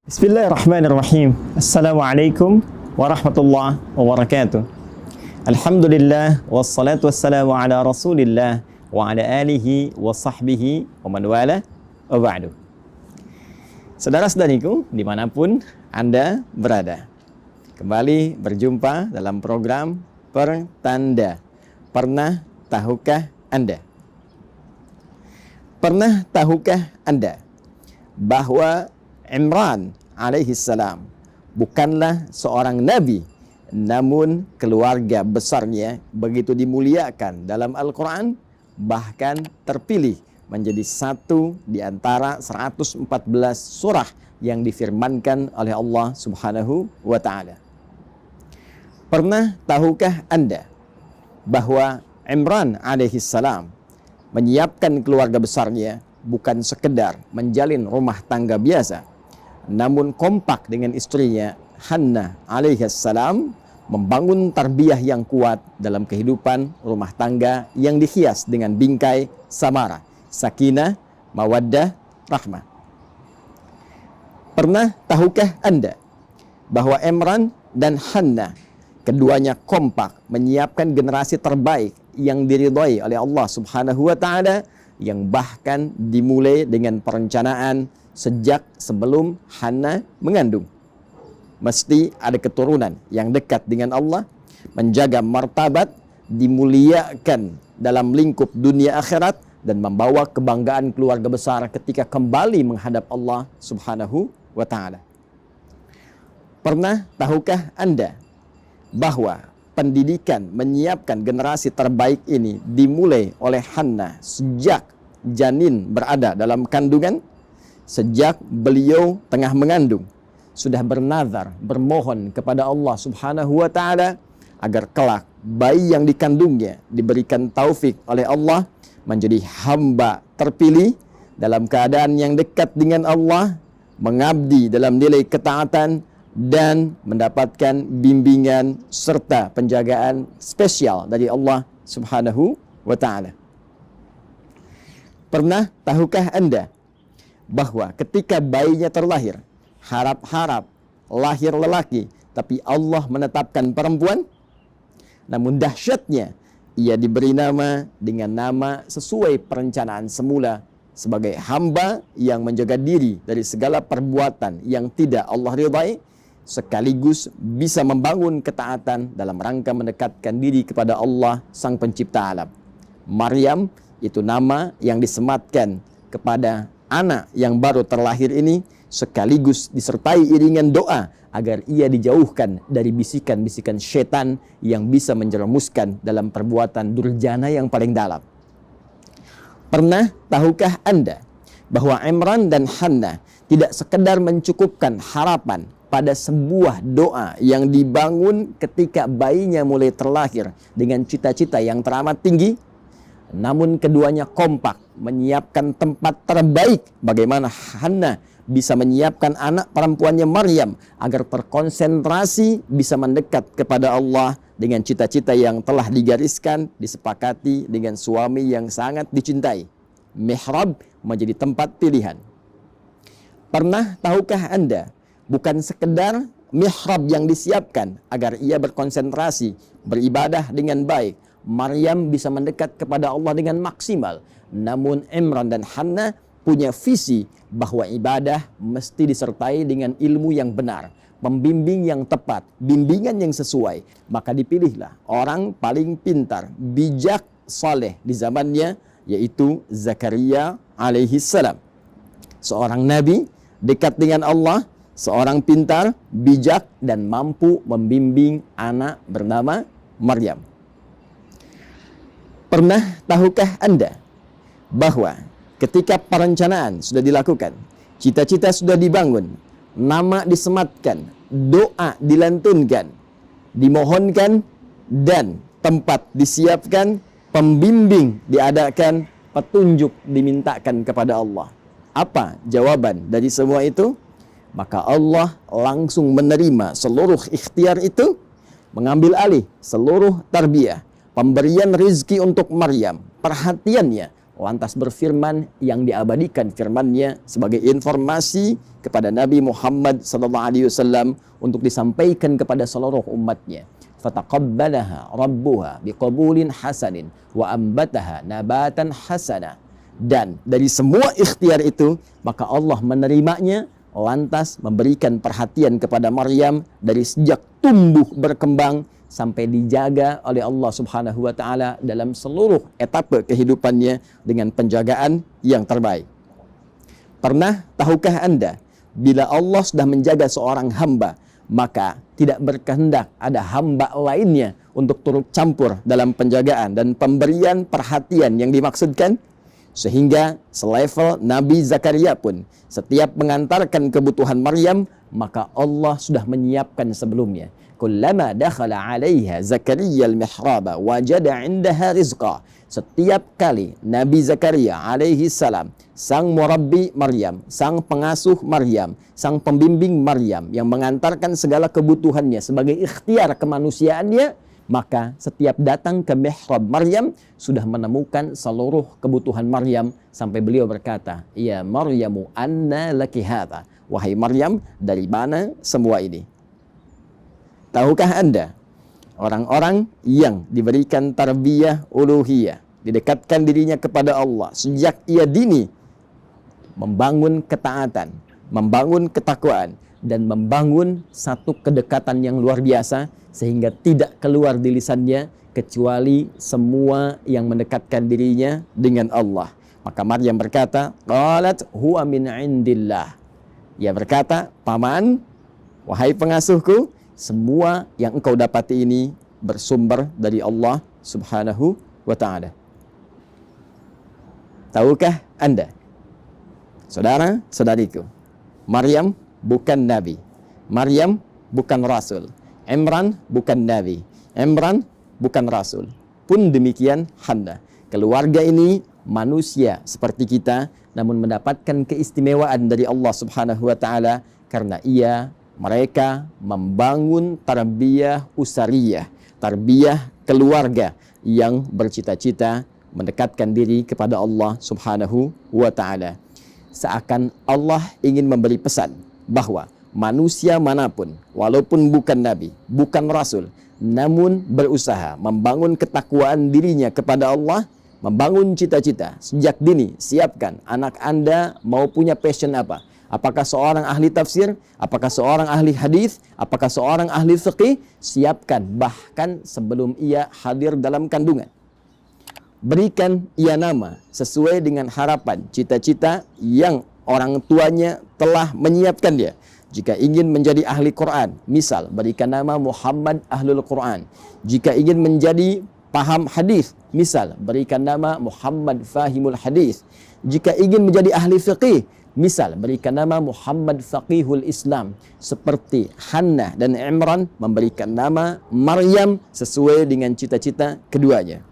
Bismillahirrahmanirrahim. Assalamualaikum warahmatullahi wabarakatuh. Alhamdulillah wassalatu wassalamu ala Rasulillah wa ala alihi wa sahbihi wa man wala wa ba'du. Saudara-saudariku dimanapun Anda berada, kembali berjumpa dalam program Pertanda. Pernah tahukah Anda? Pernah tahukah Anda bahwa Imran alaihi salam bukanlah seorang nabi, namun keluarga besarnya begitu dimuliakan dalam Al-Quran, bahkan terpilih menjadi satu di antara 114 surah yang difirmankan oleh Allah Subhanahu wa Ta'ala. Pernah tahukah Anda bahwa Imran alaihi salam menyiapkan keluarga besarnya bukan sekedar menjalin rumah tangga biasa, namun kompak dengan istrinya Hannah alaihissalam membangun tarbiyah yang kuat dalam kehidupan rumah tangga yang dihias dengan bingkai samara, sakinah, mawaddah, rahmah. Pernah tahukah Anda bahwa Imran dan Hannah keduanya kompak menyiapkan generasi terbaik yang diridhai oleh Allah Subhanahu wa Ta'ala, yang bahkan dimulai dengan perencanaan sejak sebelum Hannah mengandung. Mesti ada keturunan yang dekat dengan Allah, menjaga martabat, dimuliakan dalam lingkup dunia akhirat, dan membawa kebanggaan keluarga besar ketika kembali menghadap Allah Subhanahu wa Ta'ala. Pernah tahukah Anda bahwa pendidikan menyiapkan generasi terbaik ini dimulai oleh Hannah sejak janin berada dalam kandungan? Sejak beliau tengah mengandung, sudah bernazar, bermohon kepada Allah Subhanahu wa Ta'ala agar kelak bayi yang dikandungnya diberikan taufik oleh Allah menjadi hamba terpilih dalam keadaan yang dekat dengan Allah, mengabdi dalam nilai ketaatan, dan mendapatkan bimbingan serta penjagaan spesial dari Allah Subhanahu wa Ta'ala. Pernah tahukah Anda bahwa ketika bayinya terlahir, harap-harap lahir lelaki, tapi Allah menetapkan perempuan? Namun dahsyatnya, ia diberi nama dengan nama sesuai perencanaan semula, sebagai hamba yang menjaga diri dari segala perbuatan yang tidak Allah ridhai, sekaligus bisa membangun ketaatan dalam rangka mendekatkan diri kepada Allah Sang Pencipta alam. Maryam itu nama yang disematkan kepada anak yang baru terlahir ini, sekaligus disertai iringan doa agar ia dijauhkan dari bisikan-bisikan setan yang bisa menjerumuskan dalam perbuatan durjana yang paling dalam. Pernah tahukah Anda bahwa Imran dan Hannah tidak sekedar mencukupkan harapan pada sebuah doa yang dibangun ketika bayinya mulai terlahir dengan cita-cita yang teramat tinggi, namun keduanya kompak menyiapkan tempat terbaik bagaimana Hannah bisa menyiapkan anak perempuannya Maryam agar terkonsentrasi bisa mendekat kepada Allah dengan cita-cita yang telah digariskan, disepakati dengan suami yang sangat dicintai. Mihrab menjadi tempat pilihan. Pernah tahukah Anda, bukan sekedar mihrab yang disiapkan agar ia berkonsentrasi, beribadah dengan baik, Maryam bisa mendekat kepada Allah dengan maksimal, namun Imran dan Hannah punya visi bahwa ibadah mesti disertai dengan ilmu yang benar, pembimbing yang tepat, bimbingan yang sesuai. Maka dipilihlah orang paling pintar, bijak, saleh di zamannya, yaitu Zakaria alaihi salam. Seorang nabi dekat dengan Allah, seorang pintar, bijak, dan mampu membimbing anak bernama Maryam. Pernah tahukah Anda bahwa ketika perencanaan sudah dilakukan, cita-cita sudah dibangun, nama disematkan, doa dilantunkan, dimohonkan, dan tempat disiapkan, pembimbing diadakan, petunjuk dimintakan kepada Allah? Apa jawaban dari semua itu? Maka Allah langsung menerima seluruh ikhtiar itu, mengambil alih seluruh tarbiyah, pemberian rizki untuk Maryam, perhatiannya lantas berfirman yang diabadikan firman-Nya sebagai informasi kepada Nabi Muhammad SAW untuk disampaikan kepada seluruh umatnya. Fataqabbalaha rabbuha biqabulin hasanin wa ambataha nabatan hasana. Dan dari semua ikhtiar itu, maka Allah menerimanya, lantas memberikan perhatian kepada Maryam dari sejak tumbuh berkembang sampai dijaga oleh Allah Subhanahu wa taala dalam seluruh etapa kehidupannya dengan penjagaan yang terbaik. Pernah tahukah Anda, bila Allah sudah menjaga seorang hamba, maka tidak berkehendak ada hamba lainnya untuk turut campur dalam penjagaan dan pemberian perhatian yang dimaksudkan? Sehingga selevel Nabi Zakaria pun setiap mengantarkan kebutuhan Maryam, maka Allah sudah menyiapkan sebelumnya. Kullama dakhala 'alaiha Zakaria al-mihraba wajada 'indaha rizqa. Setiap kali Nabi Zakaria alaihi salam, sang murabbi Maryam, sang pengasuh Maryam, sang pembimbing Maryam yang mengantarkan segala kebutuhannya sebagai ikhtiar kemanusiaannya, maka setiap datang ke mihrab Maryam sudah menemukan seluruh kebutuhan Maryam sampai beliau berkata, "Ya Maryamu, anna laki hadza?" Wahai Maryam, dari mana semua ini? Tahukah Anda, orang-orang yang diberikan tarbiyah uluhiyah, didekatkan dirinya kepada Allah sejak ia dini, membangun ketaatan, membangun ketakwaan, dan membangun satu kedekatan yang luar biasa, sehingga tidak keluar di lisannya kecuali semua yang mendekatkan dirinya dengan Allah. Maka Maryam berkata, qalat huwa min indillah. Ia berkata, paman, wahai pengasuhku, semua yang engkau dapati ini bersumber dari Allah Subhanahu wa ta'ala. Tahukah Anda, saudara-saudariku, Maryam bukan nabi, Maryam bukan rasul, Imran bukan nabi, Imran bukan rasul. Pun demikian Hannah. Keluarga ini manusia seperti kita, namun mendapatkan keistimewaan dari Allah Subhanahu wa ta'ala karena mereka membangun tarbiyah usariyah, tarbiyah keluarga yang bercita-cita mendekatkan diri kepada Allah Subhanahu wa ta'ala. Seakan Allah ingin memberi pesan bahwa manusia manapun, walaupun bukan nabi, bukan rasul, namun berusaha membangun ketakwaan dirinya kepada Allah, membangun cita-cita sejak dini. Siapkan anak Anda mau punya passion apa? Apakah seorang ahli tafsir? Apakah seorang ahli hadis? Apakah seorang ahli fiqih? Siapkan bahkan sebelum ia hadir dalam kandungan. Berikan ia nama sesuai dengan harapan, cita-cita yang orang tuanya telah menyiapkan dia. Jika ingin menjadi ahli Quran, misal berikan nama Muhammad Ahlul Quran. Jika ingin menjadi paham hadis, misal berikan nama Muhammad Fahimul Hadis. Jika ingin menjadi ahli fiqih, misal berikan nama Muhammad Faqihul Islam. Seperti Hannah dan Imran memberikan nama Maryam sesuai dengan cita-cita keduanya.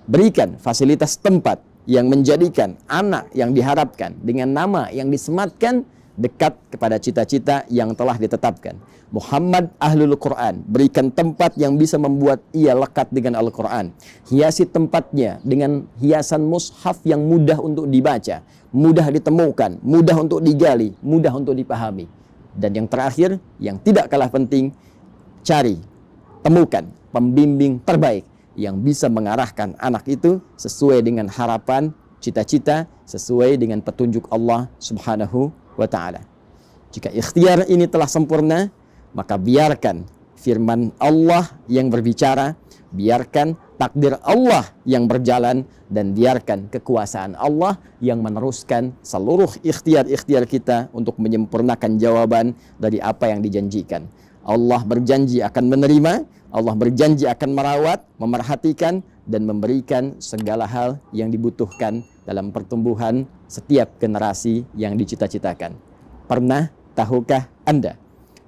Berikan fasilitas tempat yang menjadikan anak yang diharapkan dengan nama yang disematkan dekat kepada cita-cita yang telah ditetapkan. Muhammad Ahlul Quran, berikan tempat yang bisa membuat ia lekat dengan Al-Quran. Hiasi tempatnya dengan hiasan mushaf yang mudah untuk dibaca, mudah ditemukan, mudah untuk digali, mudah untuk dipahami. Dan yang terakhir, yang tidak kalah penting, cari, temukan pembimbing terbaik yang bisa mengarahkan anak itu sesuai dengan harapan, cita-cita, sesuai dengan petunjuk Allah Subhanahu wa ta'ala. Jika ikhtiar ini telah sempurna, maka biarkan firman Allah yang berbicara, biarkan takdir Allah yang berjalan, dan biarkan kekuasaan Allah yang meneruskan seluruh ikhtiar-ikhtiar kita untuk menyempurnakan jawaban dari apa yang dijanjikan. Allah berjanji akan menerima, Allah berjanji akan merawat, memerhatikan, dan memberikan segala hal yang dibutuhkan dalam pertumbuhan setiap generasi yang dicita-citakan. Pernah tahukah Anda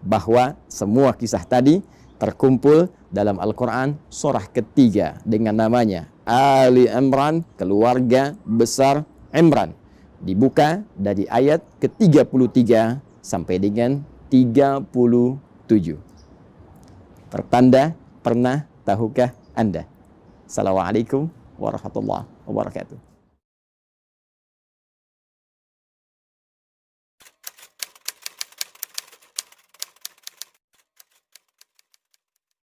bahwa semua kisah tadi terkumpul dalam Al-Quran surah ketiga dengan namanya Ali Imran, keluarga besar Imran. Dibuka dari ayat ke-33 sampai dengan 37. Pertanda, pernah tahukah Anda? Assalamualaikum warahmatullahi wabarakatuh.